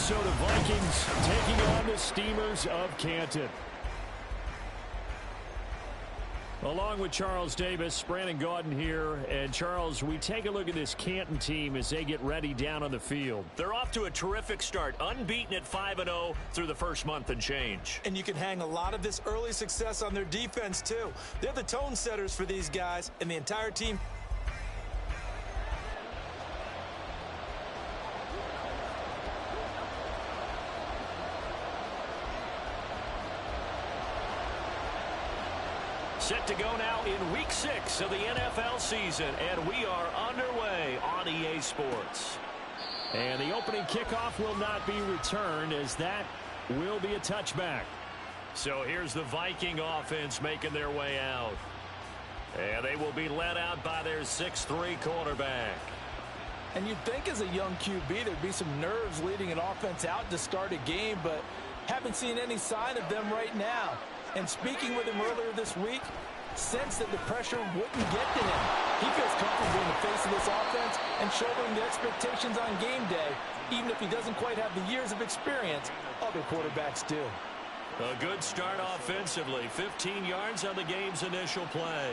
Minnesota Vikings taking on the Steamers of Canton. Along with Charles Davis, Brandon Gaudin here. And, Charles, we take a look at this Canton team as they get ready down on the field. They're off to a terrific start, unbeaten at 5-0 through the first month and change. And you can hang a lot of this early success on their defense, too. They're the tone setters for these guys, and the entire team. Set to go now in Week 6 of the NFL season, and we are underway on EA Sports. And the opening kickoff will not be returned, as that will be a touchback. So here's the Viking offense making their way out. And they will be led out by their 6'3" quarterback. And you'd think as a young QB there'd be some nerves leading an offense out to start a game, but haven't seen any sign of them right now. And speaking with him earlier this week, sensed that the pressure wouldn't get to him. He feels comfortable in the face of this offense and shouldering the expectations on game day, even if he doesn't quite have the years of experience other quarterbacks do. A good start offensively. 15 yards on the game's initial play.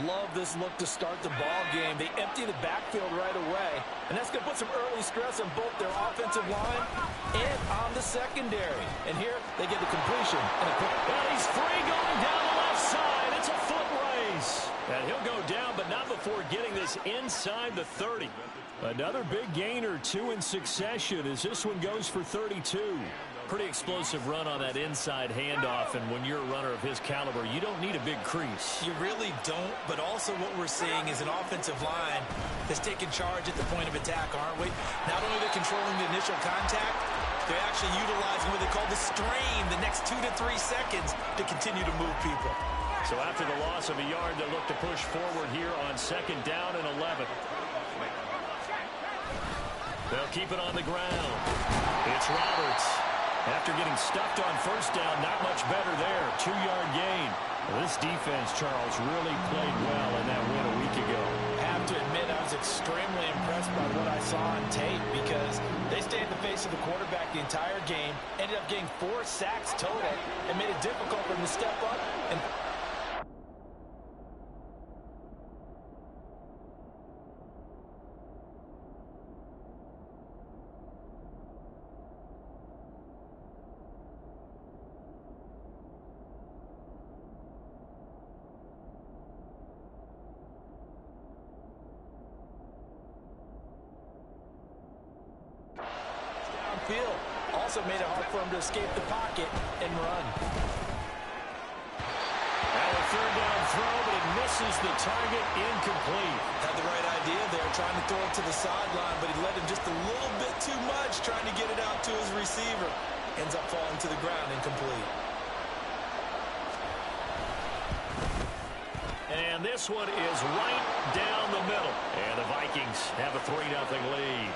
Love this look to start the ball game. They empty the backfield right away, and that's going to put some early stress on both their offensive line and on the secondary. And here they get the completion. And he's free going down the left side. It's a foot race. And he'll go down, but not before getting this inside the 30. Another big gain or two in succession as this one goes for 32. Pretty explosive run on that inside handoff, and when you're a runner of his caliber, you don't need a big crease. You really don't, but also what we're seeing is an offensive line that's taking charge at the point of attack, aren't we? Not only are they controlling the initial contact, they're actually utilizing what they call the strain, the next 2 to 3 seconds to continue to move people. So after the loss of a yard, they look to push forward here on 2nd down and 11. They'll keep it on the ground. It's Roberts. After getting stuffed on 1st down, not much better there. 2-yard gain. Well, this defense, Charles, really played well in that win a week ago. I have to admit, I was extremely impressed by what I saw on tape because they stayed in the face of the quarterback the entire game, ended up getting 4 sacks total, and made it difficult for them to step up and also made it hard for him to escape the pocket and run. Now a 3rd down throw, but it misses the target, incomplete. Had the right idea there, trying to throw it to the sideline, but he led him just a little bit too much, trying to get it out to his receiver. Ends up falling to the ground, incomplete. And this one is right down the middle. And the Vikings have a 3-0 lead.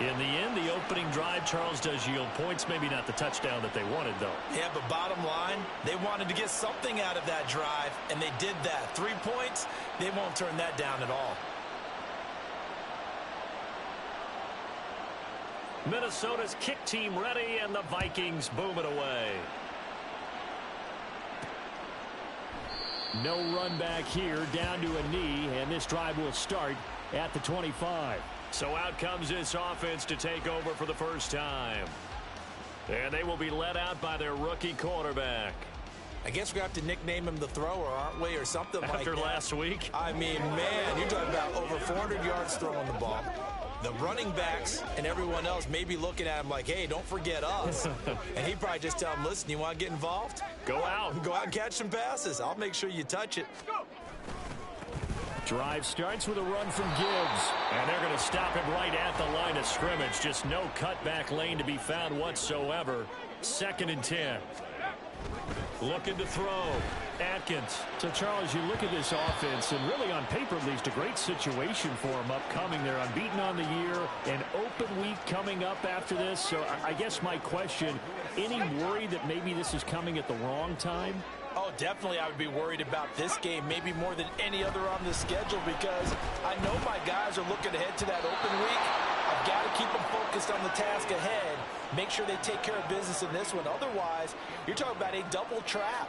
In the end, the opening drive, Charles, does yield points. Maybe not the touchdown that they wanted, though. Yeah, but bottom line, they wanted to get something out of that drive, and they did that. 3 points, they won't turn that down at all. Minnesota's kick team ready, and the Vikings boom it away. No run back here, down to a knee, and this drive will start at the 25. So out comes this offense to take over for the first time. And they will be led out by their rookie quarterback. I guess we have to nickname him the thrower, aren't we, or something like that. After last week? I mean, man, you're talking about over 400 yards throwing the ball. The running backs and everyone else may be looking at him like, hey, don't forget us. And he'd probably just tell him, listen, you want to get involved? Go out. Go out and catch some passes. I'll make sure you touch it. Drive starts with a run from Gibbs. And they're going to stop him right at the line of scrimmage. Just no cutback lane to be found whatsoever. 2nd and 10. Looking to throw. Atkins. So, Charles, you look at this offense, and really on paper, at least, a great situation for them upcoming. They're unbeaten on the year, an open week coming up after this. So I guess my question, any worry that maybe this is coming at the wrong time? Oh, definitely I would be worried about this game, maybe more than any other on the schedule, because I know my guys are looking ahead to that open week, I've got to keep them focused on the task ahead. Make sure they take care of business in this one. Otherwise, you're talking about a double trap.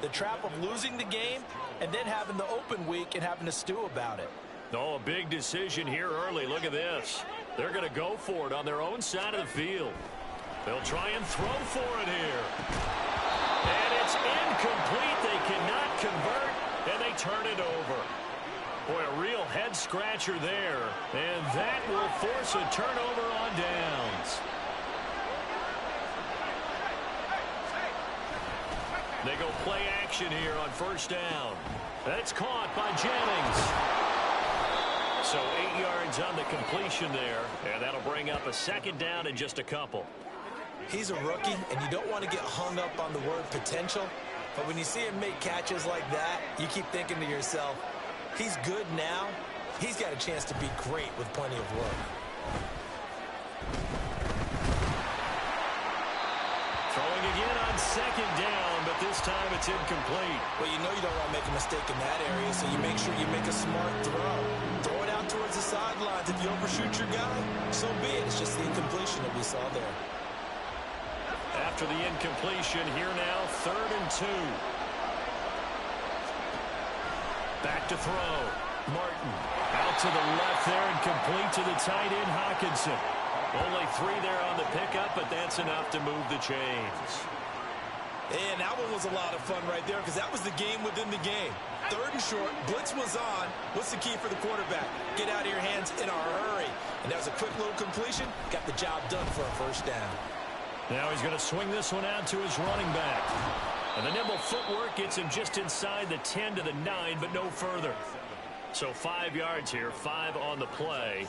The trap of losing the game and then having the open week and having to stew about it. Oh, a big decision here early. Look at this. They're going to go for it on their own side of the field. They'll try and throw for it here. And it's incomplete. They cannot convert, and they turn it over. Boy, a real head-scratcher there. And that will force a turnover on downs. They go play action here on first down. That's caught by Jennings. So 8 yards on the completion there, and that'll bring up a second down in just a couple. He's a rookie, and you don't want to get hung up on the word potential. But when you see him make catches like that, you keep thinking to yourself, he's good now. He's got a chance to be great with plenty of work. Throwing again on second down, but this time it's incomplete. Well, you know you don't want to make a mistake in that area, so you make sure you make a smart throw. Throw it out towards the sidelines. If you overshoot your guy, so be it. It's just the incompletion that we saw there. After the incompletion, here now, 3rd and 2. Back to throw. Martin out to the left there and complete to the tight end, Hockenson. Only 3 there on the pickup, but that's enough to move the chains. And that one was a lot of fun right there because that was the game within the game. 3rd and short, blitz was on. What's the key for the quarterback? Get out of your hands in a hurry. And that was a quick little completion. Got the job done for a first down. Now he's going to swing this one out to his running back. And the nimble footwork gets him just inside the 10 to the 9, but no further. So 5 yards here, 5 on the play,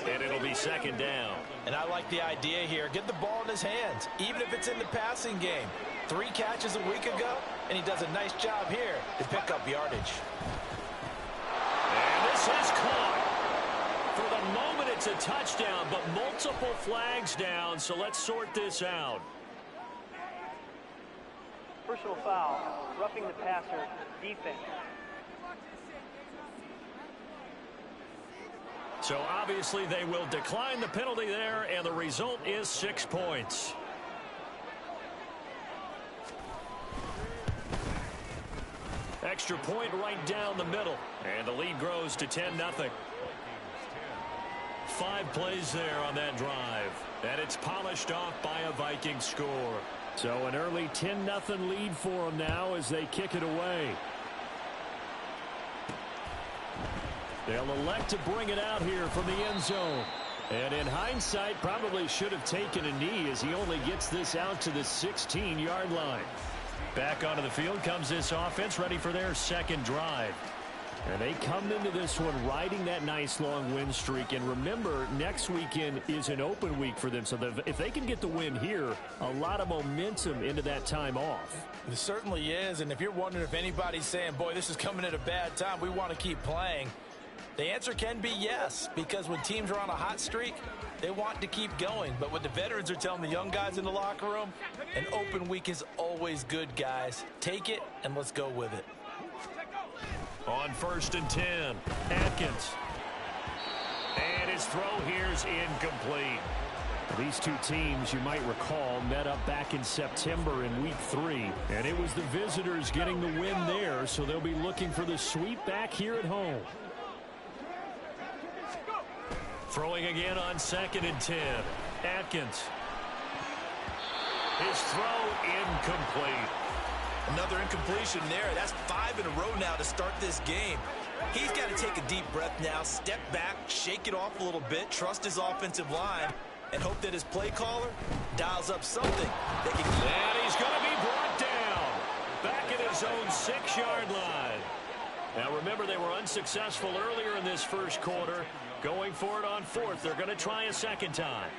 and it'll be second down. And I like the idea here. Get the ball in his hands, even if it's in the passing game. 3 catches a week ago, and he does a nice job here to pick up yardage. And this is caught. For the moment, it's a touchdown, but multiple flags down, so let's sort this out. Personal foul, roughing the passer, defense. So obviously they will decline the penalty there, and the result is 6 points. Extra point right down the middle, and the lead grows to 10-0. 5 plays there on that drive, and it's polished off by a Viking score. So an early 10-0 lead for them now as they kick it away. They'll elect to bring it out here from the end zone. And in hindsight, probably should have taken a knee as he only gets this out to the 16-yard line. Back onto the field comes this offense, ready for their second drive. And they come into this one riding that nice long win streak. And remember, next weekend is an open week for them. So if they can get the win here, a lot of momentum into that time off. It certainly is. And if you're wondering if anybody's saying, boy, this is coming at a bad time, we want to keep playing, the answer can be yes, because when teams are on a hot streak, they want to keep going. But what the veterans are telling the young guys in the locker room, an open week is always good, guys. Take it, and let's go with it. On 1st and 10, Atkins. And his throw here is incomplete. These two teams, you might recall, met up back in September in Week 3. And it was the visitors getting the win there, so they'll be looking for the sweep back here at home. Throwing again on 2nd and 10. Atkins. His throw incomplete. Another incompletion there. That's 5 in a row now to start this game. He's got to take a deep breath now, step back, shake it off a little bit, trust his offensive line, and hope that his play caller dials up something that can... And he's going to be brought down back at his own 6-yard line. Now remember, they were unsuccessful earlier in this first quarter. Going for it on 4th. They're going to try a second time.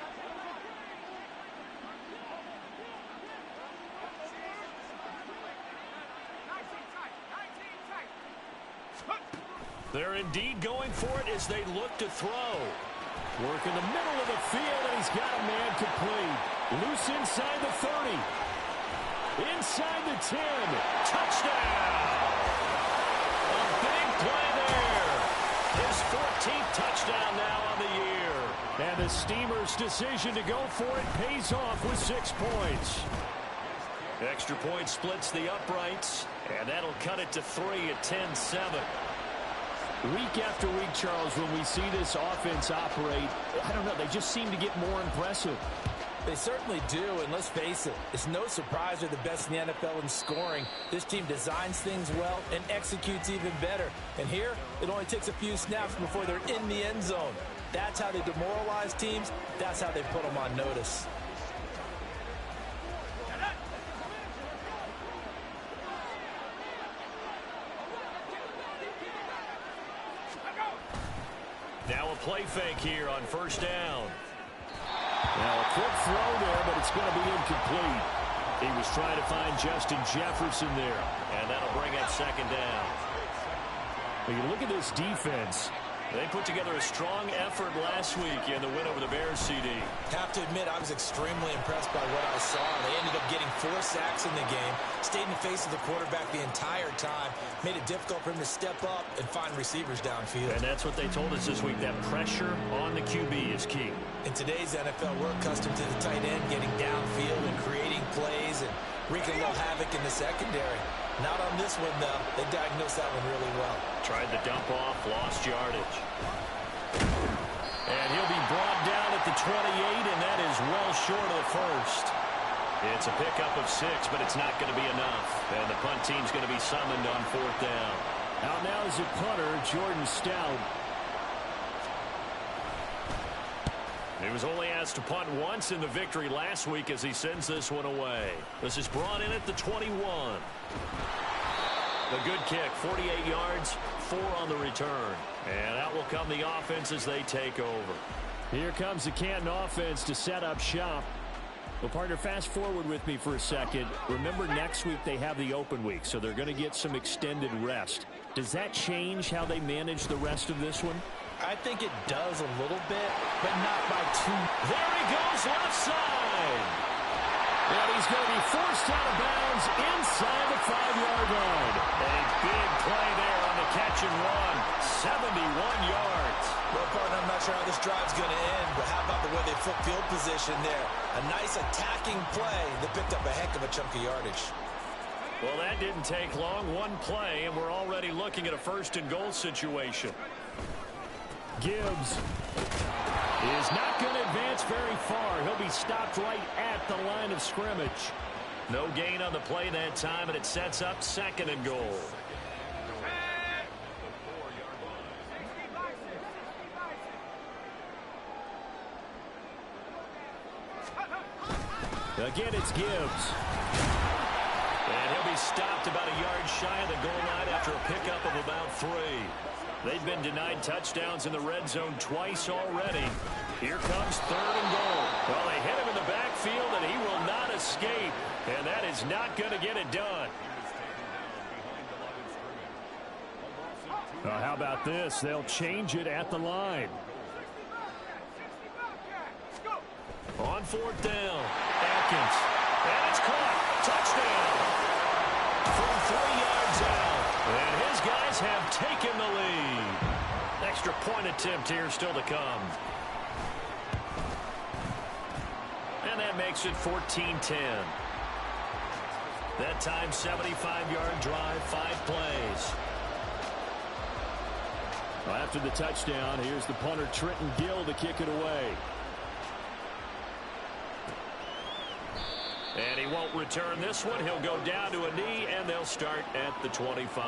They're indeed going for it as they look to throw. Work in the middle of the field, and he's got a man complete. Loose inside the 30. Inside the 10. Touchdown! A big play there. His 14th touchdown now on the year. And the the Steamers' decision to go for it pays off with 6 points. Extra point splits the uprights, and that'll cut it to 3 at 10-7. Week after week, Charles, when we see this offense operate, I don't know, they just seem to get more impressive. They certainly do, and let's face it, it's no surprise they're the best in the NFL in scoring. This team designs things well and executes even better. And here, it only takes a few snaps before they're in the end zone. That's how they demoralize teams. That's how they put them on notice. Now a play fake here on first down. Now a quick throw there, but it's going to be incomplete. He was trying to find Justin Jefferson there. And that'll bring up second down. When you look at this defense, they put together a strong effort last week in the win over the Bears, CD. Have to admit, I was extremely impressed by what I saw. They ended up getting 4 sacks in the game, stayed in the face of the quarterback the entire time, made it difficult for him to step up and find receivers downfield. And that's what they told us this week, that pressure on the QB is key. In today's NFL, we're accustomed to the tight end getting downfield and creating plays and wreaking a little havoc in the secondary. Not on this one, though. They diagnosed that one really well. Tried the dump off, lost yardage. And he'll be brought down at the 28, and that is well short of the first. It's a pickup of 6, but it's not going to be enough. And the punt team's going to be summoned on 4th down. Out now is a punter, Jordan Stout. He was only asked to punt once in the victory last week as he sends this one away. This is brought in at the 21. A good kick, 48 yards, 4 on the return. And out will come the offense as they take over. Here comes the Canton offense to set up shop. Well, partner, fast forward with me for a second. Remember, next week they have the open week, so they're going to get some extended rest. Does that change how they manage the rest of this one? I think it does a little bit, but not by too. There he goes, left side. And he's going to be forced out of bounds inside the 5-yard line. A big play there on the catch and run. 71 yards. Well, partner, I'm not sure how this drive's going to end, but how about the way they flip field position there? A nice attacking play that picked up a heck of a chunk of yardage. Well, that didn't take long. One play, and we're already looking at a 1st and goal situation. Gibbs is not going to advance very far. He'll be stopped right at the line of scrimmage. No gain on the play that time, and it sets up 2nd and goal. Again, it's Gibbs. And he'll be stopped about a yard shy of the goal line after a pickup of about 3. They've been denied touchdowns in the red zone twice already. Here comes 3rd and goal. Well, they hit him in the backfield, and he will not escape. And that is not going to get it done. How about this? They'll change it at the line. On 4th down, Atkins. And it's caught. Touchdown. From 3 yards out. And his guys have taken the lead. Extra point attempt here still to come. And that makes it 14-10. That time, 75-yard drive, 5 plays. Well, after the touchdown, here's the punter, Trenton Gill, to kick it away. And he won't return this one. He'll go down to a knee, and they'll start at the 25.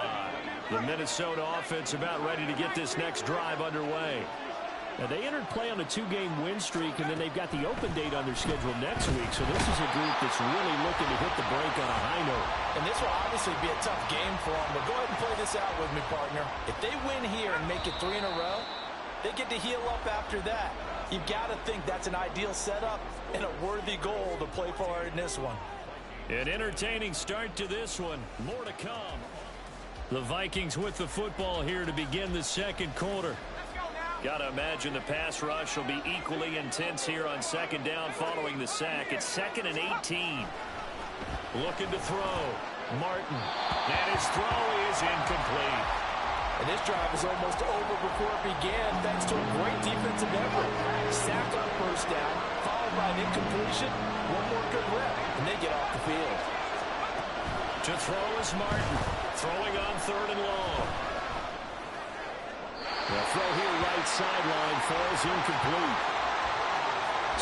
The Minnesota offense about ready to get this next drive underway. Now, they entered play on a 2-game win streak, and then they've got the open date on their schedule next week. So this is a group that's really looking to hit the break on a high note. And this will obviously be a tough game for them, but go ahead and play this out with me, partner. If they win here and make it 3 in a row, they get to heal up after that. You've got to think that's an ideal setup and a worthy goal to play for in this one. An entertaining start to this one. More to come. The Vikings with the football here to begin the 2nd quarter. Got to imagine the pass rush will be equally intense here on 2nd down following the sack. It's 2nd and 18. Looking to throw. Martin. And his throw is incomplete. And this drive is almost over before it began, thanks to a great defensive effort. Sack on first down, followed by an incompletion, one more good rep, and they get off the field. To throw is Martin, throwing on 3rd and long. The throw here right sideline falls incomplete.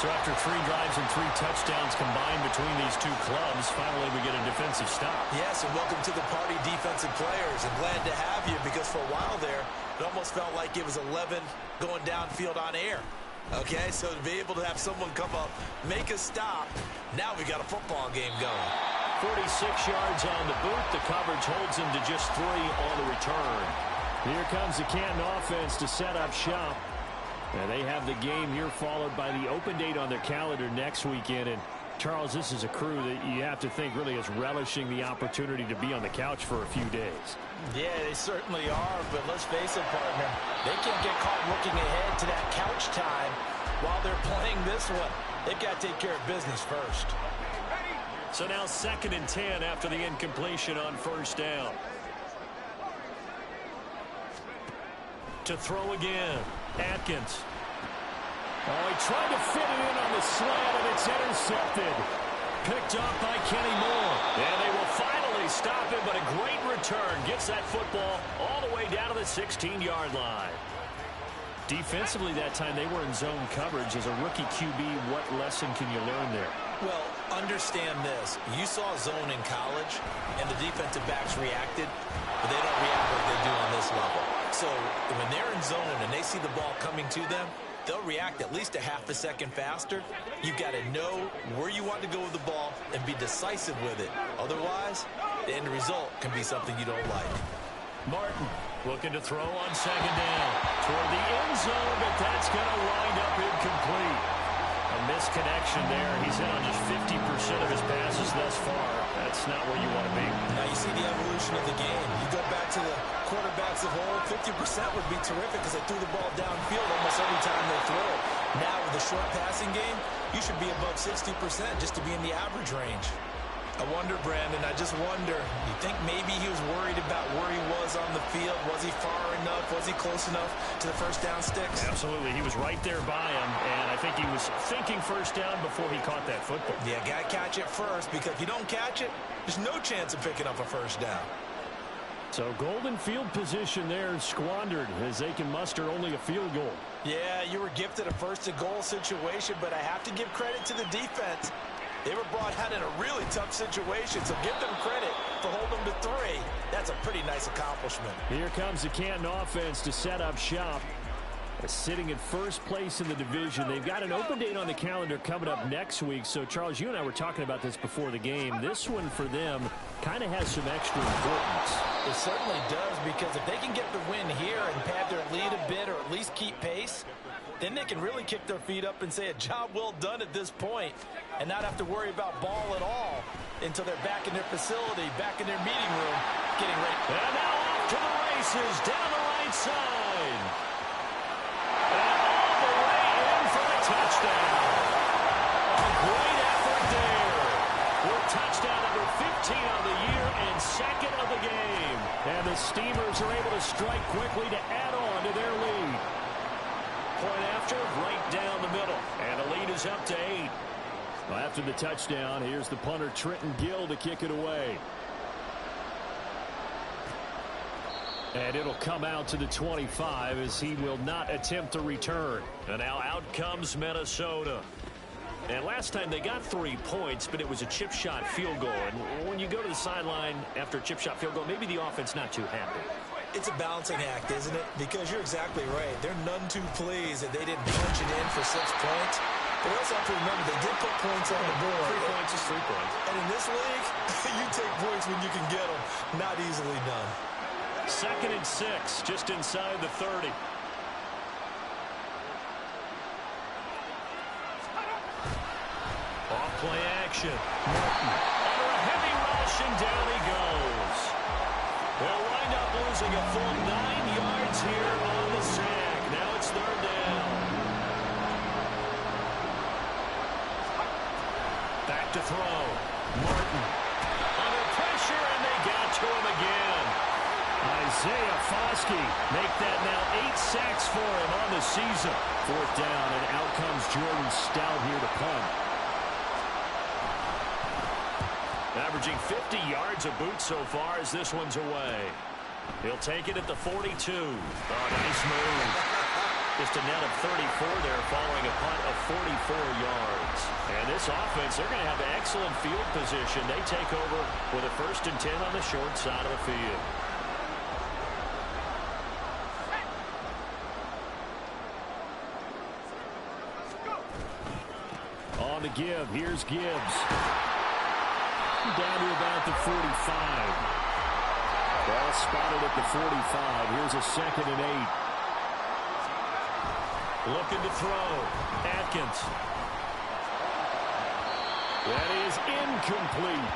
So after 3 drives and 3 touchdowns combined between these two clubs, finally we get a defensive stop. Yes, and welcome to the party, defensive players. And glad to have you, because for a while there, it almost felt like it was 11 going downfield on air. Okay, so to be able to have someone come up, make a stop, now we got a football game going. 46 yards on the boot. The coverage holds him to just 3 on the return. Here comes the Canton offense to set up shop. And they have the game here followed by the open date on their calendar next weekend. And Charles, this is a crew that you have to think really is relishing the opportunity to be on the couch for a few days. Yeah, they certainly are, but let's face it, partner, they can't get caught looking ahead to that couch time while they're playing this one. They've got to take care of business first. So now 2nd and 10 after the incompletion on 1st down. To throw again, Atkins. Oh, he tried to fit it in on the slant, and it's intercepted. Picked up by Kenny Moore. And they will finally stop him, but a great return. Gets that football all the way down to the 16-yard line. Defensively that time, they were in zone coverage. As a rookie QB, what lesson can you learn there? Well, understand this. You saw zone in college, and the defensive backs reacted, but they don't react like they do on this level. So when they're in zone and they see the ball coming to them, they'll react at least a half a second faster. You've got to know where you want to go with the ball and be decisive with it. Otherwise, the end result can be something you don't like. Martin looking to throw on 2nd down toward the end zone, but that's going to wind up incomplete. A misconnection there. He's hit on just 50% of his passes thus far. That's not where you want to be. Now you see the evolution of the game. You go back to the quarterbacks of old, 50% would be terrific because they threw the ball downfield almost every time they throw it. Now with the short passing game, you should be above 60% just to be in the average range. I wonder, Brandon, I just wonder, you think maybe he was worried about where he was on the field? Was he far enough? Was he close enough to the first down sticks? Absolutely. He was right there by him, and I think he was thinking first down before he caught that football. Yeah, got to catch it first, because if you don't catch it, there's no chance of picking up a first down. So golden field position there squandered as they can muster only a field goal. Yeah, you were gifted a first-and-goal situation, but I have to give credit to the defense. They were brought out in a really tough situation, so give them credit for holding them to 3. That's a pretty nice accomplishment. Here comes the Canton offense to set up shop. Sitting in first place in the division. They've got an open date on the calendar coming up next week. So, Charles, you and I were talking about this before the game. This one for them kind of has some extra importance. It certainly does, because if they can get the win here and pad their lead a bit or at least keep pace, then they can really kick their feet up and say a job well done at this point and not have to worry about ball at all until they're back in their facility, back in their meeting room, getting ready. And now off to the races down the right side. And all the way in for the touchdown. A great effort there. With touchdown number 15 on the year and 2nd of the game. And the Steamers are able to strike quickly to add on to their lead. Point after, right down the middle. And the lead is up to 8. Well, after the touchdown, here's the punter Trenton Gill to kick it away. And it'll come out to the 25 as he will not attempt to return. And now out comes Minnesota. And last time they got 3 points, but it was a chip shot field goal. And when you go to the sideline after a chip shot field goal, maybe the offense not too happy. It's a balancing act, isn't it? Because you're exactly right. They're none too pleased that they didn't punch it in for 6 points. But we also have to remember they did put points on the board. 3 points is 3 points. And in this league, you take points when you can get them. Not easily done. 2nd and 6, just inside the 30. Off play action. Martin under a heavy rush, and down he goes. They'll wind up losing a full 9 yards here on the sack. Now it's 3rd down. Back to throw. Martin under pressure, and they got to him again. Isaiah Foskey make that now 8 sacks for him on the season. 4th down, and out comes Jordan Stout here to punt. Averaging 50 yards a boot so far as this one's away. He'll take it at the 42. Oh, nice move. Just a net of 34 there following a punt of 44 yards. And this offense, they're going to have excellent field position. They take over with a 1st and 10 on the short side of the field. On the give, here's Gibbs. Down to about the 45. Ball spotted at the 45. Here's a 2nd and 8. Looking to throw. Atkins. That is incomplete.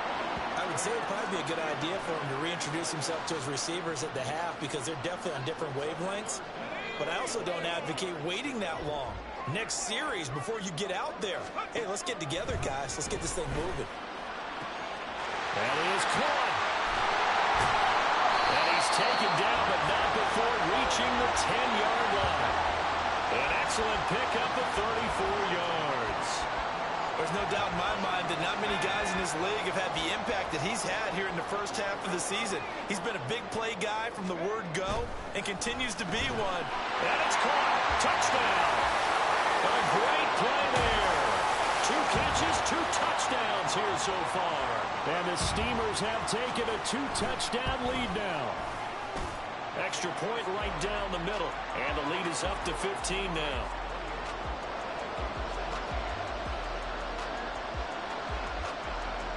I would say it would probably be a good idea for him to reintroduce himself to his receivers at the half because they're definitely on different wavelengths. But I also don't advocate waiting that long. Next series before you get out there. Hey, let's get together, guys. Let's get this thing moving. That is caught. And he's taken down, but not before reaching the 10-yard line. An excellent pickup of 34 yards. There's no doubt in my mind that not many guys in this league have had the impact that he's had here in the first half of the season. He's been a big play guy from the word go and continues to be one. And it's caught. Touchdown. A great play there. 2 catches, 2 touchdowns here so far. And the Steamers have taken a 2-touchdown lead now. Extra point right down the middle. And the lead is up to 15 now.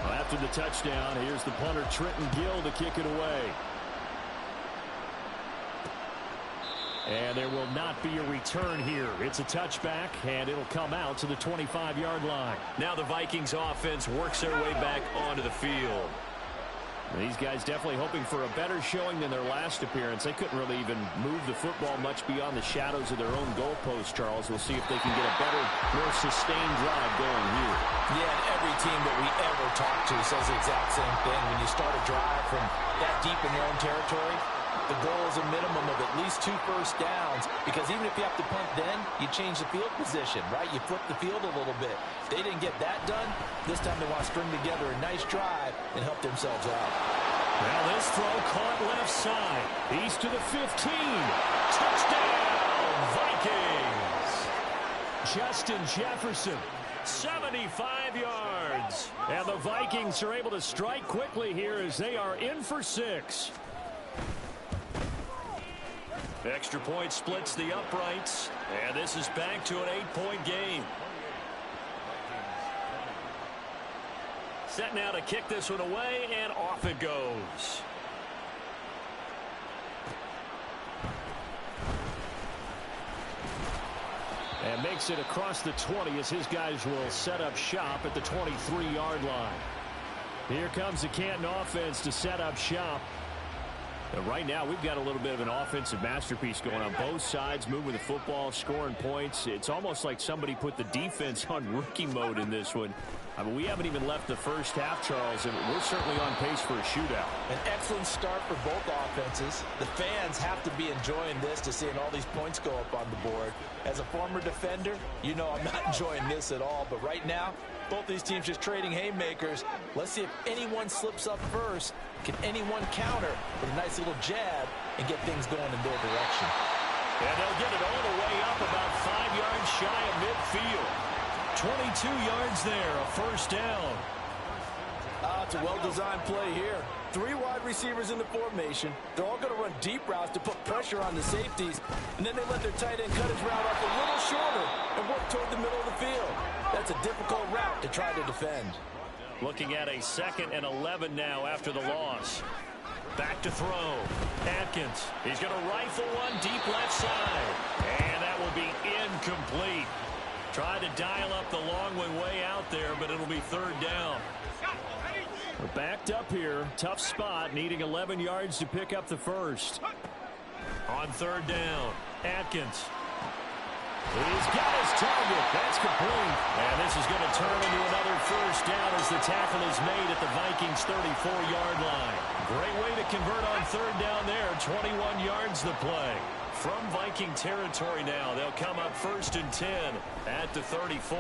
After the touchdown, here's the punter Trenton Gill to kick it away. And there will not be a return here. It's a touchback, and it'll come out to the 25-yard line. Now the Vikings offense works their way back onto the field. These guys definitely hoping for a better showing than their last appearance. They couldn't really even move the football much beyond the shadows of their own goalpost, Charles. We'll see if they can get a better, more sustained drive going here. Yeah, and every team that we ever talk to says the exact same thing. When you start a drive from that deep in your own territory, the goal is a minimum of at least 2 first downs, because even if you have to punt then, you change the field position, right? You flip the field a little bit. If they didn't get that done, this time they want to string together a nice drive and help themselves out. Well, this throw caught left side. He's to the 15. Touchdown, Vikings! Justin Jefferson, 75 yards. And the Vikings are able to strike quickly here as they are in for 6. Extra point splits the uprights, and this is back to an 8-point game. Set now to kick this one away, and off it goes. And makes it across the 20 as his guys will set up shop at the 23-yard line. Here comes the Canton offense to set up shop. Right now, we've got a little bit of an offensive masterpiece going on both sides, moving the football, scoring points. It's almost like somebody put the defense on rookie mode in this one. I mean, we haven't even left the first half, Charles, and we're certainly on pace for a shootout. An excellent start for both offenses. The fans have to be enjoying this to seeing all these points go up on the board. As a former defender, you know I'm not enjoying this at all. But right now, both these teams just trading haymakers. Let's see if anyone slips up first. Can anyone counter with a nice little jab and get things going in their direction? And they'll get it all the way up about 5 yards shy of midfield. 22 yards there, a first down. It's a well-designed play here. 3 wide receivers in the formation. They're all going to run deep routes to put pressure on the safeties, and then they let their tight end cut his route off a little shorter and work toward the middle of the field. That's a difficult route to try to defend. Looking at a 2nd and 11 now after the loss. Back to throw. Atkins. He's going to rifle one deep left side. And that will be incomplete. Tried to dial up the long one way out there, but it'll be 3rd down. We're backed up here. Tough spot, needing 11 yards to pick up the first. On 3rd down, Atkins. He's got his target. That's complete. And this is going to turn into another first down as the tackle is made at the Vikings' 34-yard line. Great way to convert on 3rd down there. 21 yards the play. From Viking territory now, they'll come up 1st and 10 at the 34.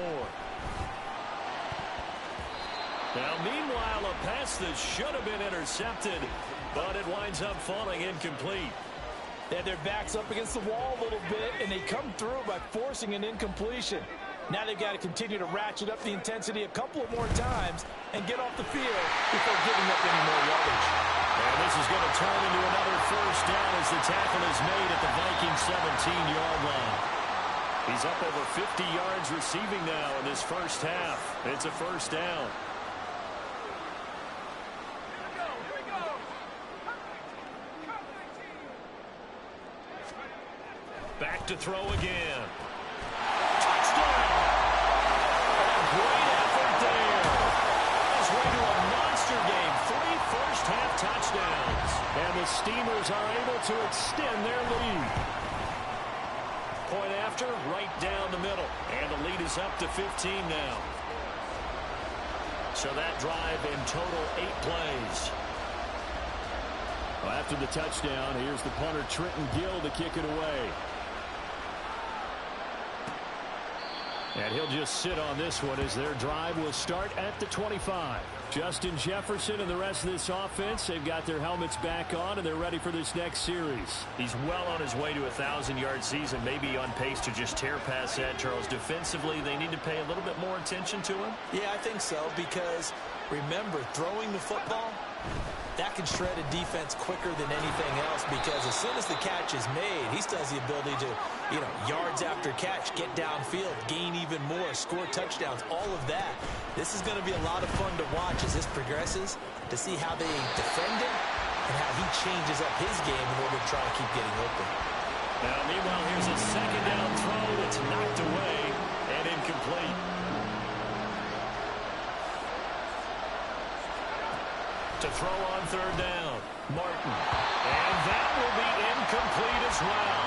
Now, meanwhile, a pass that should have been intercepted, but it winds up falling incomplete. They had their backs up against the wall a little bit, and they come through by forcing an incompletion. Now they've got to continue to ratchet up the intensity a couple of more times and get off the field before giving up any more yardage. And this is going to turn into another 1st down as the tackle is made at the Viking 17-yard line. He's up over 50 yards receiving now in this first half. It's a 1st down. Back to throw again. Touchdown! A great effort there. On his way to a monster game. 3 first-half touchdowns. And the Steamers are able to extend their lead. Point after, right down the middle. And the lead is up to 15 now. So that drive in total 8 plays. Well, after the touchdown, here's the punter Trenton Gill to kick it away. And he'll just sit on this one as their drive will start at the 25. Justin Jefferson and the rest of this offense, they've got their helmets back on, and they're ready for this next series. He's well on his way to a 1,000-yard season, maybe on pace to just tear past that, Charles. Defensively, they need to pay a little bit more attention to him. Yeah, I think so, because remember, throwing the football, that can shred a defense quicker than anything else, because as soon as the catch is made, he still has the ability to, yards after catch, get downfield, gain even more, score touchdowns, all of that. This is going to be a lot of fun to watch as this progresses, to see how they defend him and how he changes up his game in order to try to keep getting open. Now, meanwhile, here's a 2nd down throw that's knocked away and incomplete. To throw on 3rd down, Martin. And that will be incomplete as well.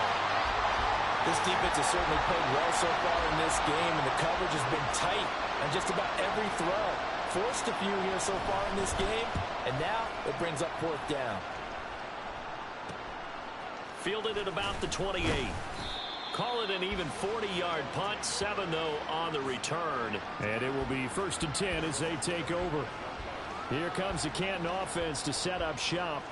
This defense has certainly played well so far in this game, and the coverage has been tight on just about every throw. Forced a few here so far in this game, and now it brings up 4th down. Fielded at about the 28. Call it an even 40-yard punt, 7 though on the return. And it will be 1st and 10 as they take over. Here comes the Canton offense to set up shop.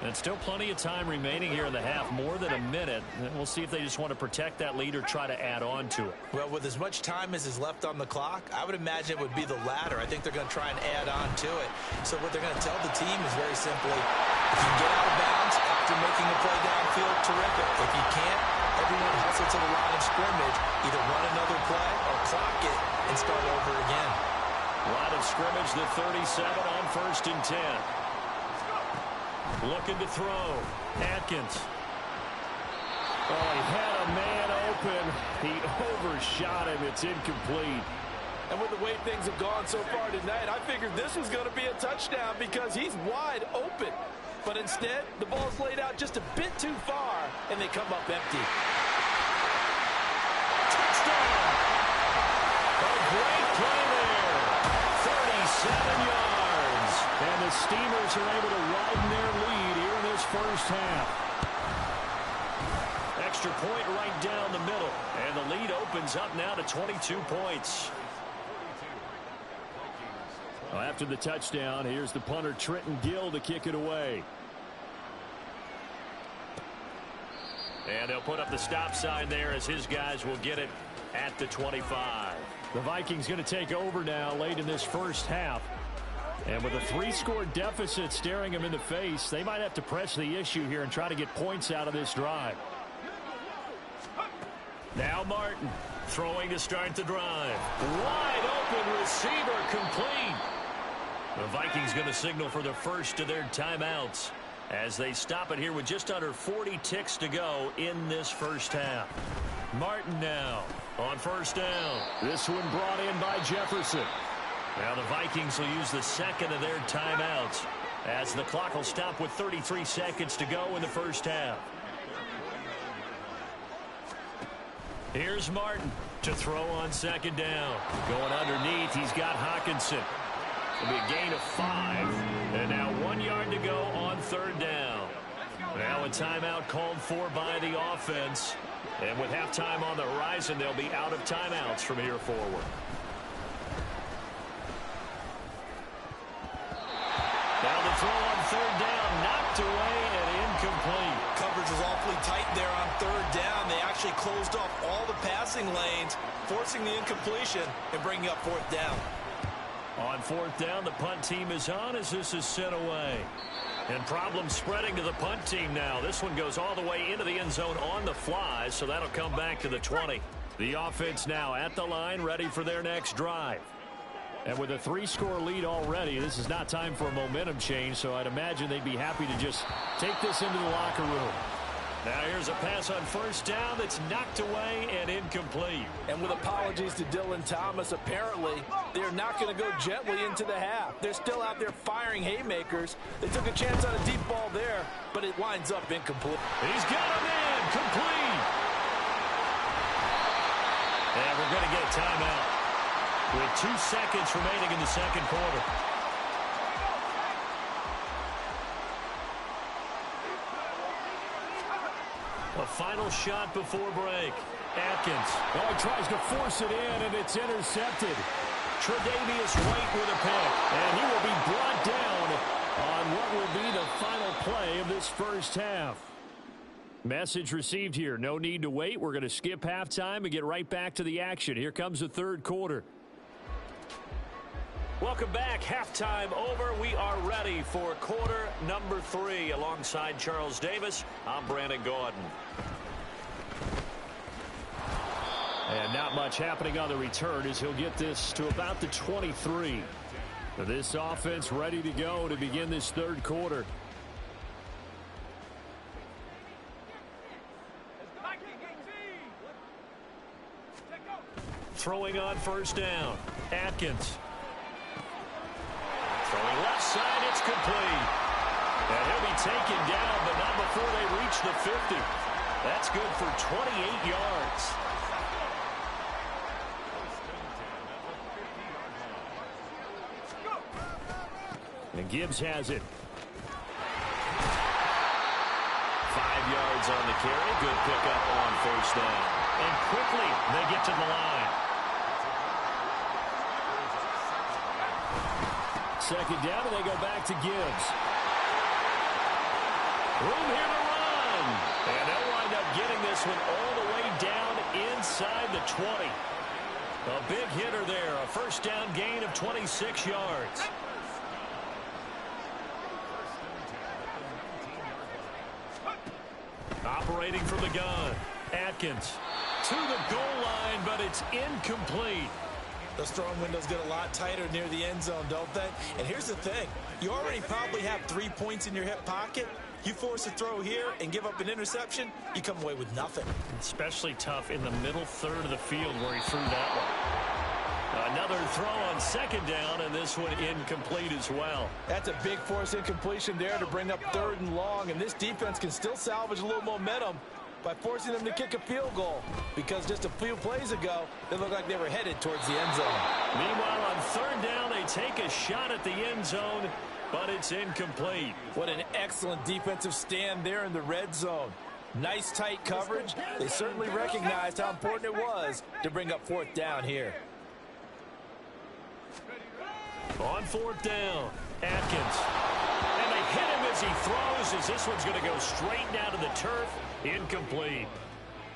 And still plenty of time remaining here in the half, more than a minute. We'll see if they just want to protect that lead or try to add on to it. Well, with as much time as is left on the clock, I would imagine it would be the latter. I think they're going to try and add on to it. So what they're going to tell the team is very simply, if you can get out of bounds after making a play downfield, terrific. If you can't, everyone hustle to the line of scrimmage, either run another play or clock it and start over again. Line of scrimmage, the 37 on 1st and 10. Looking to throw. Atkins. Oh, he had a man open. He overshot him. It's incomplete. And with the way things have gone so far tonight, I figured this was going to be a touchdown because he's wide open. But instead, the ball's laid out just a bit too far, and they come up empty. Touchdown! A great play there. 37 yards. And the Steamers are able to widen their lead here in this first half. Extra point right down the middle. And the lead opens up now to 22 points. Well, after the touchdown, here's the punter Trenton Gill to kick it away. And they'll put up the stop sign there as his guys will get it at the 25. The Vikings going to take over now late in this first half. And with a 3-score deficit staring them in the face, they might have to press the issue here and try to get points out of this drive. Now Martin throwing to start the drive. Wide open receiver complete. The Vikings going to signal for the first of their timeouts as they stop it here with just under 40 ticks to go in this first half. Martin now on 1st down. This one brought in by Jefferson. Now the Vikings will use the second of their timeouts as the clock will stop with 33 seconds to go in the first half. Here's Martin to throw on 2nd down. Going underneath, he's got Hawkinson. It'll be a gain of 5. And now 1 yard to go on 3rd down. Now a timeout called for by the offense. And with halftime on the horizon, they'll be out of timeouts from here forward. Now the throw on third down, knocked away and incomplete. Coverage was awfully tight there on third down. They actually closed off all the passing lanes, forcing the incompletion and bringing up fourth down. On fourth down, the punt team is on as this is sent away. And problems spreading to the punt team now. This one goes all the way into the end zone on the fly, so that'll come back to the 20. The offense now at the line, ready for their next drive. And with a 3-score lead already, this is not time for a momentum change, so I'd imagine they'd be happy to just take this into the locker room. Now here's a pass on first down that's knocked away and incomplete. And with apologies to Dylan Thomas, apparently they're not going to go gently into the half. They're still out there firing haymakers. They took a chance on a deep ball there, but it winds up incomplete. He's got him in, complete. And we're going to get a timeout with 2 seconds remaining in the second quarter. A final shot before break. Atkins. Oh, he tries to force it in, and it's intercepted. Tre'Davious White with a pick. And he will be brought down on what will be the final play of this first half. Message received here. No need to wait. We're going to skip halftime and get right back to the action. Here comes the third quarter. Welcome back. Halftime over. We are ready for quarter number 3. Alongside Charles Davis, I'm Brandon Gaudin. And not much happening on the return as he'll get this to about the 23. This offense ready to go to begin this third quarter. Throwing on first down. Atkins. Throwing left side, it's complete. And he'll be taken down, but not before they reach the 50. That's good for 28 yards. And Gibbs has it. 5 yards on the carry. Good pickup on first down. And quickly, they get to the line. Second down, and they go back to Gibbs. Room here to run. And they'll wind up getting this one all the way down inside the 20. A big hitter there. A first down gain of 26 yards. Operating from the gun. Atkins to the goal line, but it's incomplete. Those throwing windows get a lot tighter near the end zone, don't they? And here's the thing. You already probably have 3 points in your hip pocket. You force a throw here and give up an interception, you come away with nothing. Especially tough in the middle third of the field where he threw that one. Another throw on second down, and this one incomplete as well. That's a big force incompletion there to bring up third and long, and this defense can still salvage a little momentum by forcing them to kick a field goal, because just a few plays ago, they looked like they were headed towards the end zone. Meanwhile, on third down, they take a shot at the end zone, but it's incomplete. What an excellent defensive stand there in the red zone. Nice tight coverage. They certainly recognized how important it was to bring up fourth down here. On fourth down, Atkins. And they hit him as he throws, as this one's going to go straight down to the turf. Incomplete.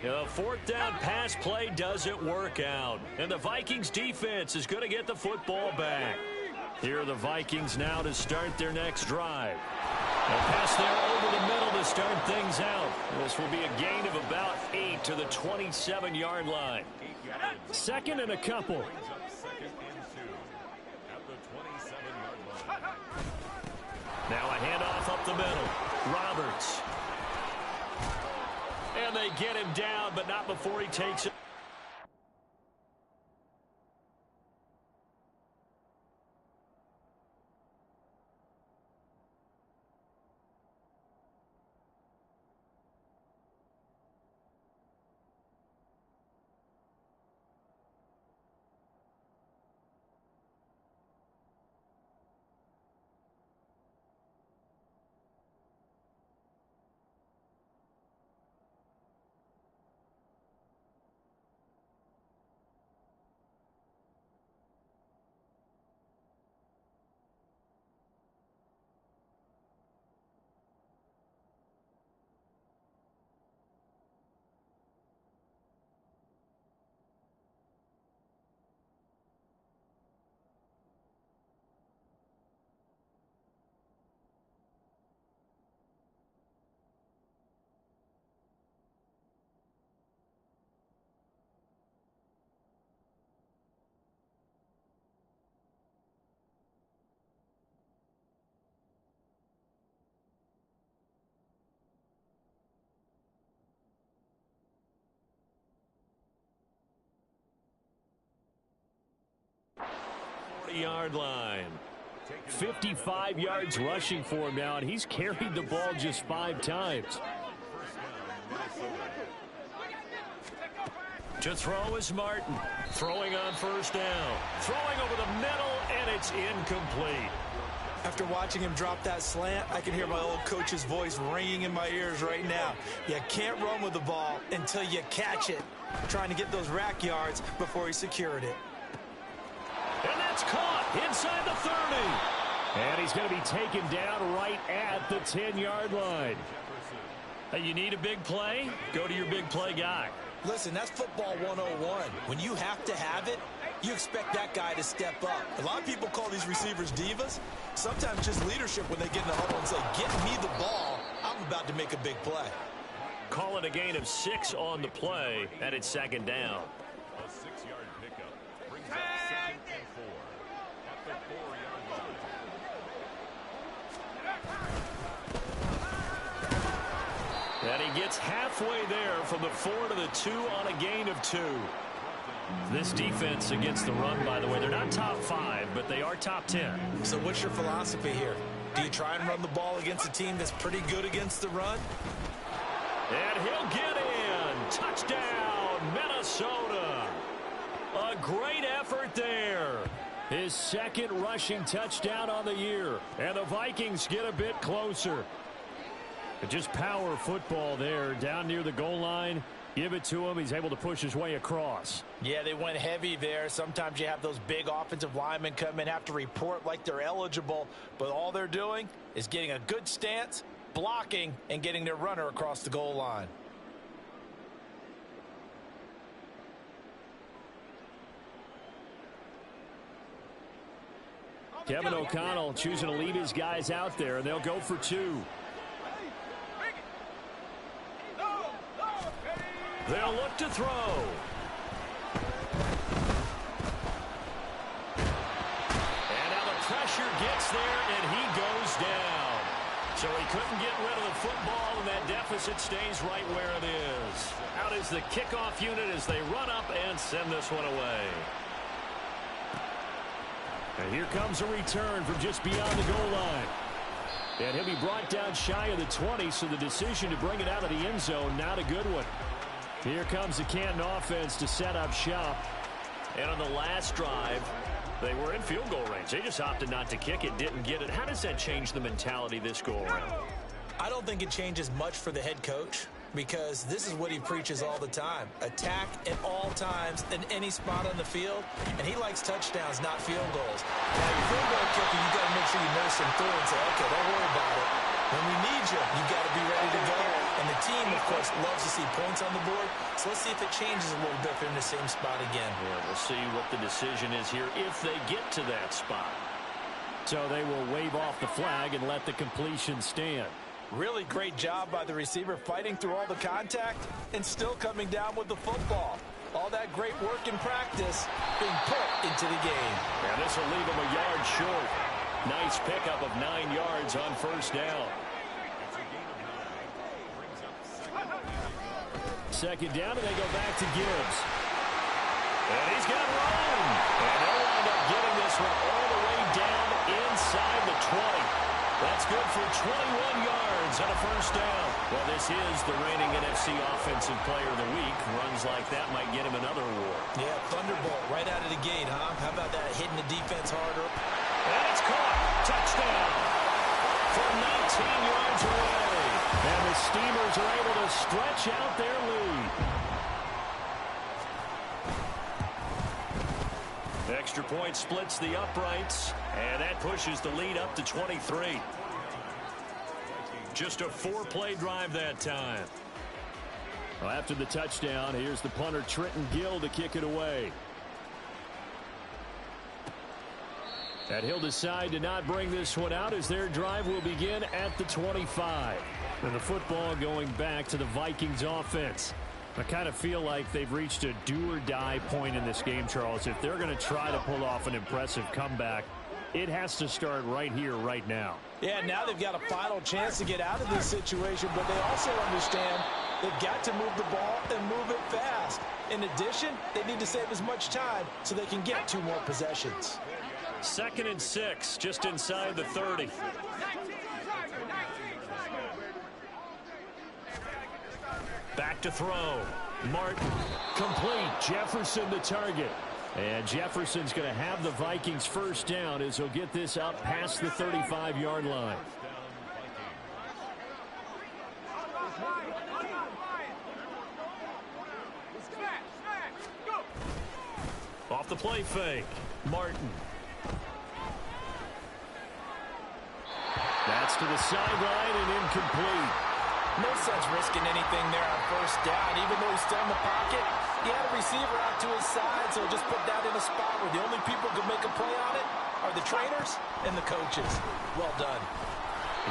A fourth down pass play doesn't work out. And the Vikings defense is going to get the football back. Here are the Vikings now to start their next drive. A pass there over the middle to start things out. This will be a gain of about 8 to the 27-yard line. Second and a couple. Now a handoff up the middle. Roberts. And they get him down, but not before he takes it. 40-yard line. 55 yards rushing for him now, and he's carried the ball just 5 times. To throw is Martin. Throwing on first down. Throwing over the middle, and it's incomplete. After watching him drop that slant, I can hear my old coach's voice ringing in my ears right now. You can't run with the ball until you catch it. Trying to get those rack yards before he secured it. And that's caught inside the 30. And he's going to be taken down right at the 10-yard line. Hey, you need a big play? Go to your big play guy. Listen, that's football 101. When you have to have it, you expect that guy to step up. A lot of people call these receivers divas. Sometimes just leadership when they get in the huddle and say, get me the ball. I'm about to make a big play. Call it a gain of 6 on the play, and it's second down. A 6-yard pickup brings up 2nd and 4 at the 4-yard line. And he gets halfway there from the 4 to the 2 on a gain of 2. This defense against the run, by the way, they're not top 5, but they are top 10. So what's your philosophy here? Do you try and run the ball against a team that's pretty good against the run? And he'll get in. Touchdown, Minnesota. A great effort there. His second rushing touchdown on the year. And the Vikings get a bit closer. Just power football there down near the goal line. Give it to him. He's able to push his way across. Yeah, they went heavy there. Sometimes you have those big offensive linemen come in, have to report like they're eligible, but all they're doing is getting a good stance, blocking, and getting their runner across the goal line. Kevin O'Connell choosing to lead his guys out there, and they'll go for 2. They'll look to throw. And now the pressure gets there, and he goes down. So he couldn't get rid of the football, and that deficit stays right where it is. Out is the kickoff unit as they run up and send this one away. And here comes a return from just beyond the goal line. And he'll be brought down shy of the 20, so the decision to bring it out of the end zone, not a good one. Here comes the Canton offense to set up shop. And on the last drive, they were in field goal range. They just opted not to kick it, didn't get it. How does that change the mentality this go-around? I don't think it changes much for the head coach because this is what he preaches all the time. Attack at all times in any spot on the field, and he likes touchdowns, not field goals. Now, your field goal kicker, you got to make sure you nurse him through and say, okay, don't worry about it. When we need you, you got to be ready to go. And the team, of course, loves to see points on the board. So let's see if it changes a little bit if they're in the same spot again. Yeah, we'll see what the decision is here if they get to that spot. So they will wave off the flag and let the completion stand. Really great job by the receiver fighting through all the contact and still coming down with the football. All that great work in practice being put into the game. And this will leave him a yard short. Nice pickup of 9 yards on first down. Second down, and they go back to Gibbs. And he's got room. And they'll wind up getting this one all the way down inside the 20. That's good for 21 yards and a first down. Well, this is the reigning NFC Offensive Player of the Week. Runs like that might get him another award. Yeah, thunderbolt right out of the gate, huh? How about that, hitting the defense harder? And it's caught. Touchdown. From 19 yards away. And the Steamers are able to stretch out their lead. Extra point splits the uprights, and that pushes the lead up to 23. Just a 4-play drive that time. Well, after the touchdown, here's the punter Trenton Gill to kick it away. And he'll decide to not bring this one out as their drive will begin at the 25. And the football going back to the Vikings offense. I kind of feel like they've reached a do-or-die point in this game, Charles. If they're going to try to pull off an impressive comeback, it has to start right here, right now. Yeah, now they've got a final chance to get out of this situation, but they also understand they've got to move the ball and move it fast. In addition, they need to save as much time so they can get 2 more possessions. 2nd and 6, just inside the 30. Back to throw. Martin, complete. Jefferson the target. And Jefferson's going to have the Vikings first down as he'll get this up past the 35-yard line. Off the play fake. Martin. That's to the sideline and incomplete. No sense risking anything there on first down. Even though he's still in the pocket, he had a receiver out to his side, so just put that in a spot where the only people who can make a play on it are the trainers and the coaches. Well done.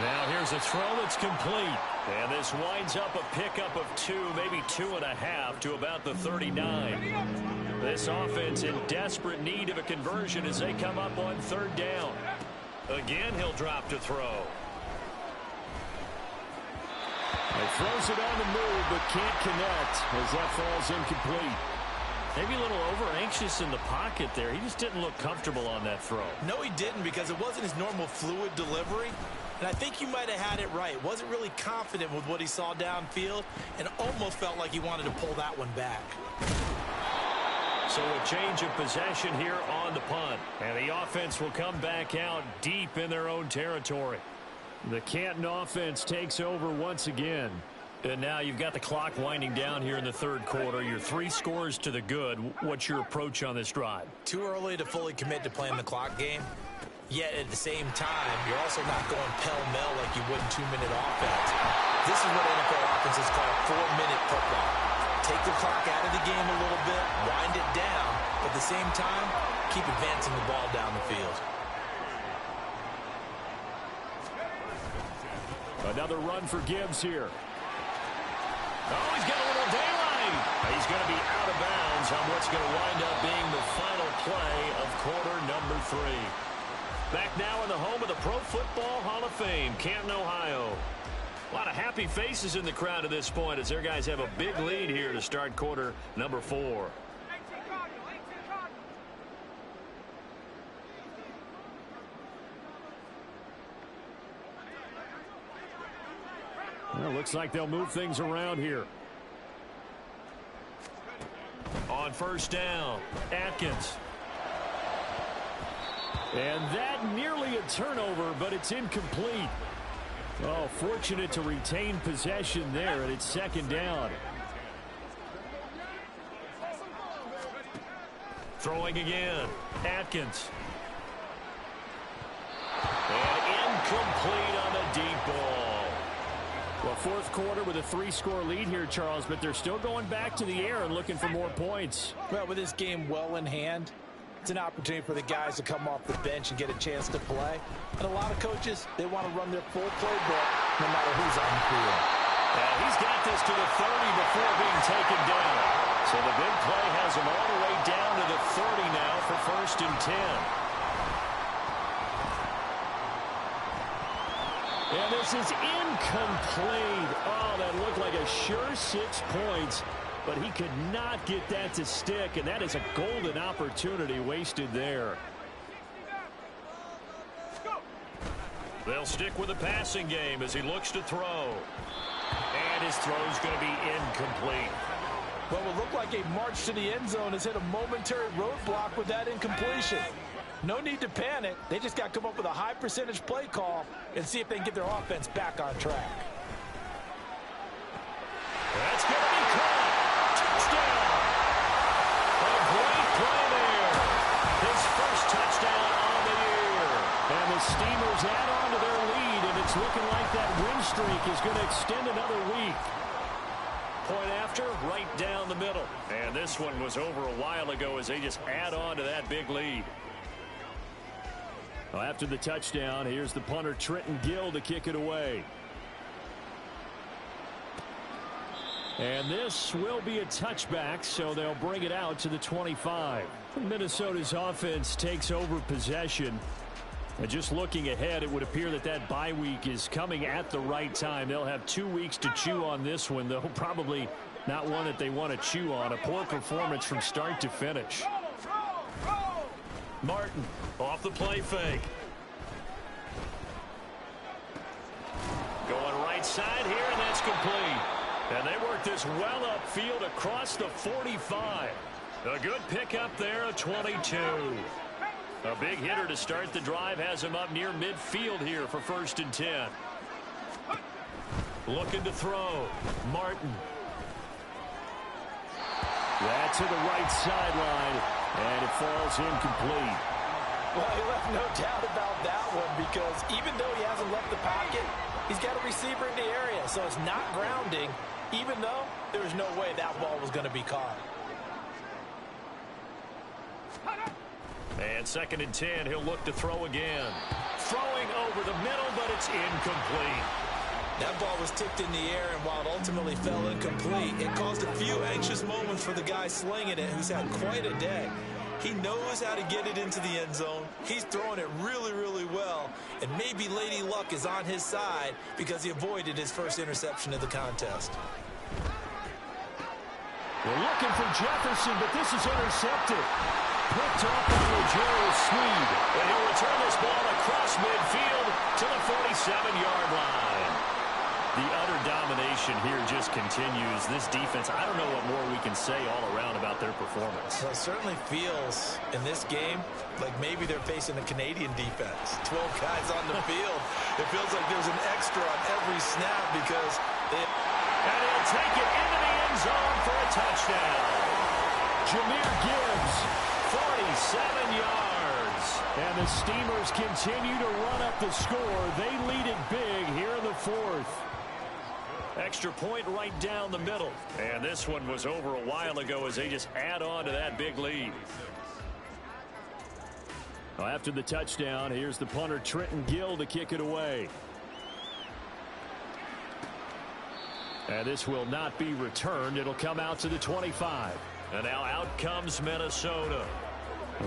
Now here's a throw that's complete. And this winds up a pickup of 2, maybe 2.5 to about the 39. This offense in desperate need of a conversion as they come up on 3rd down. Again, he'll drop to throw. He throws it on the move, but can't connect as that falls incomplete. Maybe a little over-anxious in the pocket there. He just didn't look comfortable on that throw. No, he didn't, because it wasn't his normal fluid delivery. And I think you might have had it right. Wasn't really confident with what he saw downfield and almost felt like he wanted to pull that one back. So a change of possession here on the punt. And the offense will come back out deep in their own territory. The Canton offense takes over once again. And now you've got the clock winding down here in the 3rd quarter. You're 3 scores to the good. What's your approach on this drive? Too early to fully commit to playing the clock game. Yet at the same time, you're also not going pell-mell like you would in 2-minute offense. This is what NFL offenses call 4-minute football. Take the clock out of the game a little bit, wind it down, but at the same time, keep advancing the ball down the field. Another run for Gibbs here. Oh, he's got a little daylight. He's going to be out of bounds on what's going to wind up being the final play of quarter number 3. Back now in the home of the Pro Football Hall of Fame, Canton, Ohio. A lot of happy faces in the crowd at this point as their guys have a big lead here to start quarter number 4. Well, looks like they'll move things around here. On 1st down, Atkins. And that nearly a turnover, but it's incomplete. Oh, fortunate to retain possession there, and it's 2nd down. Throwing again, Atkins. And incomplete on the deep ball. Well, 4th quarter with a 3-score lead here, Charles, but they're still going back to the air and looking for more points. Well, with this game well in hand, it's an opportunity for the guys to come off the bench and get a chance to play. And a lot of coaches, they want to run their full playbook no matter who's on the field. He's got this to the 30 before being taken down. So the big play has him all the way down to the 30 now for 1st and 10. And this is incomplete. Oh, that looked like a sure 6 points, but he could not get that to stick, and that is a golden opportunity wasted there. They'll stick with the passing game as he looks to throw. And his throw's going to be incomplete. Well, it looked like a march to the end zone has hit a momentary roadblock with that incompletion. No need to panic. They just got to come up with a high percentage play call and see if they can get their offense back on track. That's going to be caught. Touchdown. A great play there. His first touchdown on the year. And the Steelers add on to their lead, and it's looking like that win streak is going to extend another week. Point after, right down the middle. And this one was over a while ago as they just add on to that big lead. Well, after the touchdown, here's the punter Trenton Gill to kick it away. And this will be a touchback, so they'll bring it out to the 25. Minnesota's offense takes over possession. And just looking ahead, it would appear that that bye week is coming at the right time. They'll have 2 weeks to chew on this one, though probably not one that they want to chew on. A poor performance from start to finish. Martin. Off the play fake. Going right side here, and that's complete. And they work this well upfield across the 45. A good pickup there, a 22. A big hitter to start the drive has him up near midfield here for 1st and 10. Looking to throw. Martin. That's to the right sideline, and it falls incomplete. Well, he left no doubt about that one because even though he hasn't left the pocket, he's got a receiver in the area, so it's not grounding, even though there was no way that ball was going to be caught. And 2nd and 10, he'll look to throw again. Throwing over the middle, but it's incomplete. That ball was tipped in the air, and while it ultimately fell incomplete, it caused a few anxious moments for the guy slinging it, who's had quite a day. He knows how to get it into the end zone. He's throwing it really, really well. And maybe Lady Luck is on his side because he avoided his first interception of the contest. We're looking for Jefferson, but this is intercepted. Picked up by L'Jarius Sneed. And he'll return this ball across midfield to the 47-yard line. The utter domination here just continues. This defense, I don't know what more we can say all around about their performance. Well, it certainly feels in this game like maybe they're facing a Canadian defense. 12 guys on the field. It feels like there's an extra on every snap because and he'll take it into the end zone for a touchdown. Jahmyr Gibbs, 47 yards. And the Steamers continue to run up the score. They lead it big here in the 4th. Extra point right down the middle. And this one was over a while ago as they just add on to that big lead. Well, after the touchdown, here's the punter Trenton Gill to kick it away. And this will not be returned. It'll come out to the 25. And now out comes Minnesota.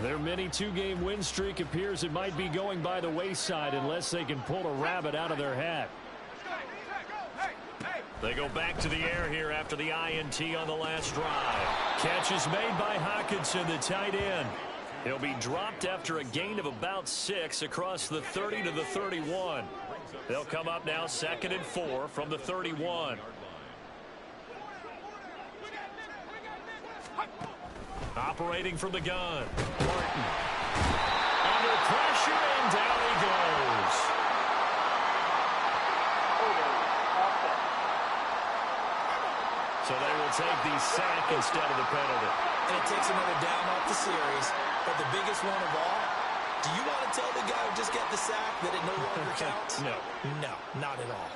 Their mini 2-game win streak appears it might be going by the wayside unless they can pull a rabbit out of their hat. They go back to the air here after the INT on the last drive. Catch is made by Hockenson, the tight end. He'll be dropped after a gain of about 6 across the 30 to the 31. They'll come up now 2nd and 4 from the 31. Operating from the gun. Martin. Under pressure, and down he goes. So they will take the sack instead of the penalty. And it takes another down off the series. But the biggest one of all, do you want to tell the guy who just got the sack that it no longer counts? No. No, not at all.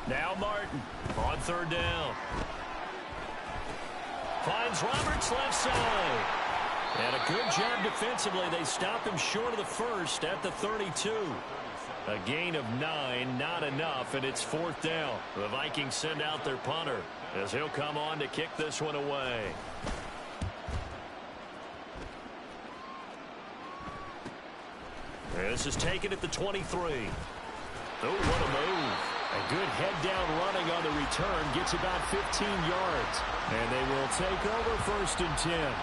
Now Martin on 3rd down. Finds Roberts left side. And a good job defensively. They stop him short of the 1st at the 32. A gain of 9, not enough, and it's 4th down. The Vikings send out their punter as he'll come on to kick this one away. This is taken at the 23. Oh, what a move. A good head-down running on the return. Gets about 15 yards. And they will take over 1st and 10.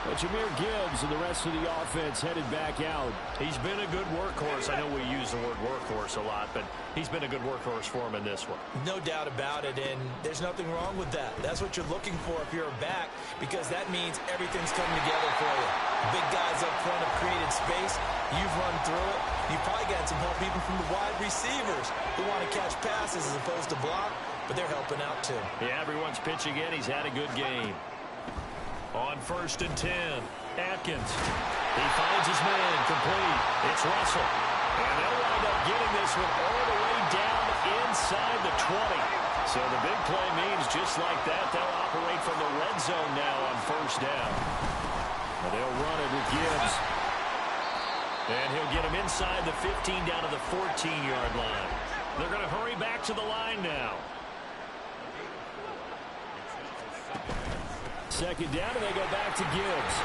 But Jahmyr Gibbs and the rest of the offense headed back out. He's been a good workhorse. I know we use the word workhorse a lot, but he's been a good workhorse for him in this one. No doubt about it, and there's nothing wrong with that. That's what you're looking for if you're a back, because that means everything's coming together for you. Big guys up front have created space. You've run through it. You've probably got some help even from the wide receivers who want to catch passes as opposed to block, but they're helping out too. Yeah, everyone's pitching in. He's had a good game. On 1st and 10, Atkins. He finds his man, complete. It's Russell. And they'll wind up getting this one all the way down inside the 20. So the big play means just like that, they'll operate from the red zone now on 1st down. And they'll run it with Gibbs. And he'll get him inside the 15 down to the 14-yard line. They're going to hurry back to the line now. 2nd down, and they go back to Gibbs.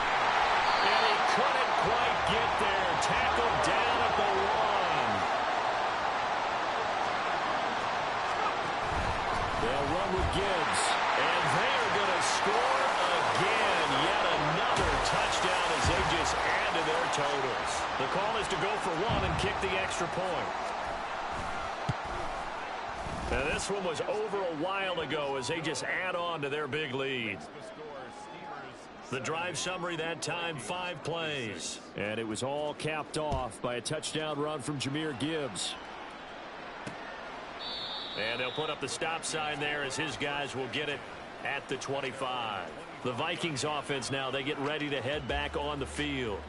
And he couldn't quite get there. Tackled down at the 1. They'll run with Gibbs. And they're going to score again. Yet another touchdown as they totals. The call is to go for one and kick the extra point. And this one was over a while ago as they just add on to their big lead. The drive summary that time, 5 plays. And it was all capped off by a touchdown run from Jahmyr Gibbs. And they'll put up the stop sign there as his guys will get it at the 25. The Vikings offense now, they get ready to head back on the field.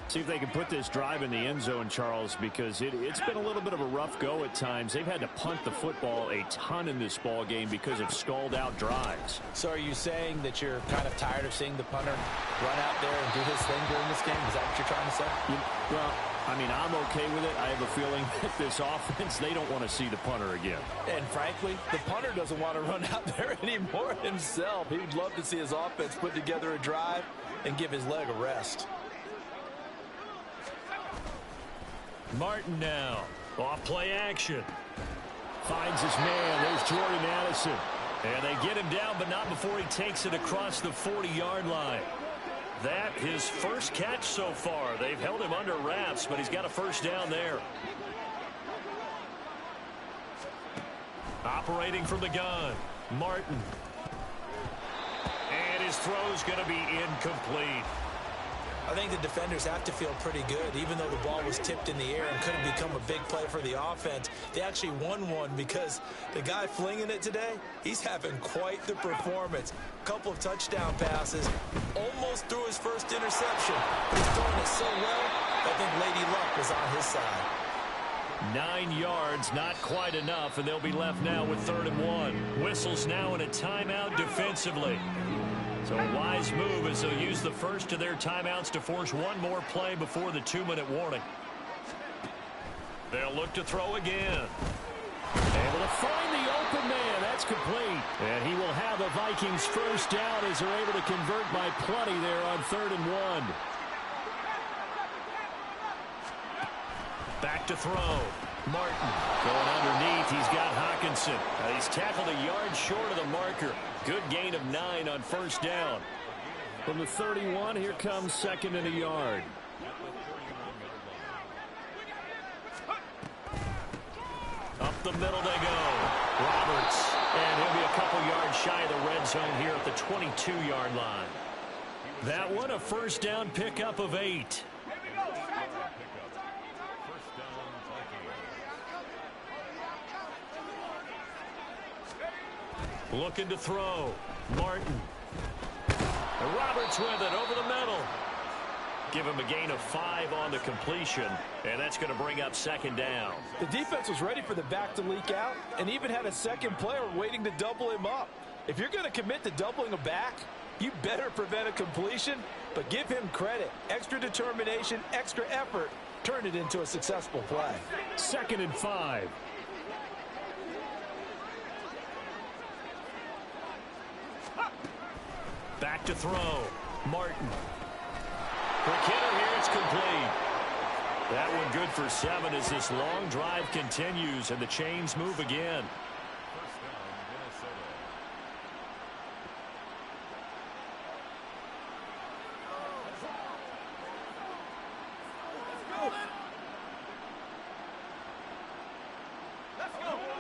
See if they can put this drive in the end zone, Charles, because it's been a little bit of a rough go at times. They've had to punt the football a ton in this ball game because of stalled-out drives. So are you saying that you're kind of tired of seeing the punter run out there and do his thing during this game? Is that what you're trying to say? Well, I mean, I'm okay with it. I have a feeling that this offense, they don't want to see the punter again. And frankly, the punter doesn't want to run out there anymore himself. He would love to see his offense put together a drive and give his leg a rest. Martin now. Off play action. Finds his man. There's Jordan Addison. And they get him down, but not before he takes it across the 40-yard line. That his first catch so far. They've held him under wraps, but he's got a first down there. Operating from the gun, Martin. And his throw's going to be incomplete. I think the defenders have to feel pretty good. Even though the ball was tipped in the air and couldn't become a big play for the offense, they actually won one because the guy flinging it today, he's having quite the performance. Couple of touchdown passes, almost threw his first interception. But he's throwing it so well, I think Lady Luck was on his side. 9 yards, not quite enough, and they'll be left now with 3rd and 1. Whistles now in a timeout defensively. So a wise move as they'll use the first of their timeouts to force one more play before the 2-minute warning. They'll look to throw again. Able to find the open man. That's complete. And he will have the Vikings first down as they're able to convert by plenty there on 3rd and 1. Back to throw. Martin going underneath. He's got Hawkinson. He's tackled a yard short of the marker. Good gain of 9 on first down. From the 31, here comes 2nd and a yard. Up the middle they go. Roberts. And he'll be a couple yards shy of the red zone here at the 22-yard line. That one a first down pickup of 8. Looking to throw. Martin. And Roberts with it over the middle. Give him a gain of 5 on the completion, and that's going to bring up 2nd down. The defense was ready for the back to leak out and even had a second player waiting to double him up. If you're going to commit to doubling a back, you better prevent a completion, but give him credit. Extra determination, extra effort, turned it into a successful play. 2nd and 5. Back to throw. Martin. For Kidder here, it's complete. That one good for 7 as this long drive continues and the chains move again.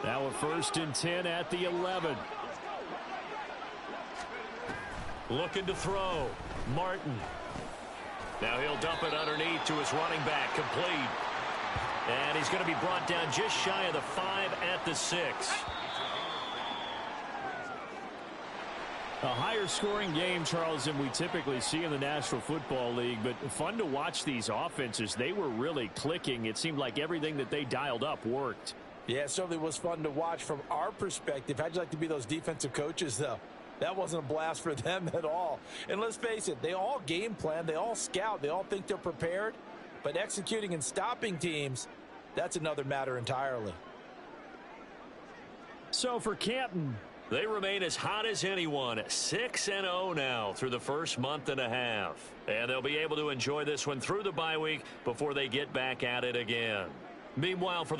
Now a 1st and 10 at the 11. Looking to throw. Martin. Now he'll dump it underneath to his running back. Complete. And he's going to be brought down just shy of the 5 at the 6. A higher scoring game, Charles, than we typically see in the National Football League, but fun to watch these offenses. They were really clicking. It seemed like everything that they dialed up worked. Yeah, it certainly was fun to watch from our perspective. How'd you like to be those defensive coaches, though? That wasn't a blast for them at all. And let's face it, they all game plan, they all scout, they all think they're prepared. But executing and stopping teams, that's another matter entirely. So for Canton, they remain as hot as anyone, 6-0 now through the first month and a half. And they'll be able to enjoy this one through the bye week before they get back at it again. Meanwhile, for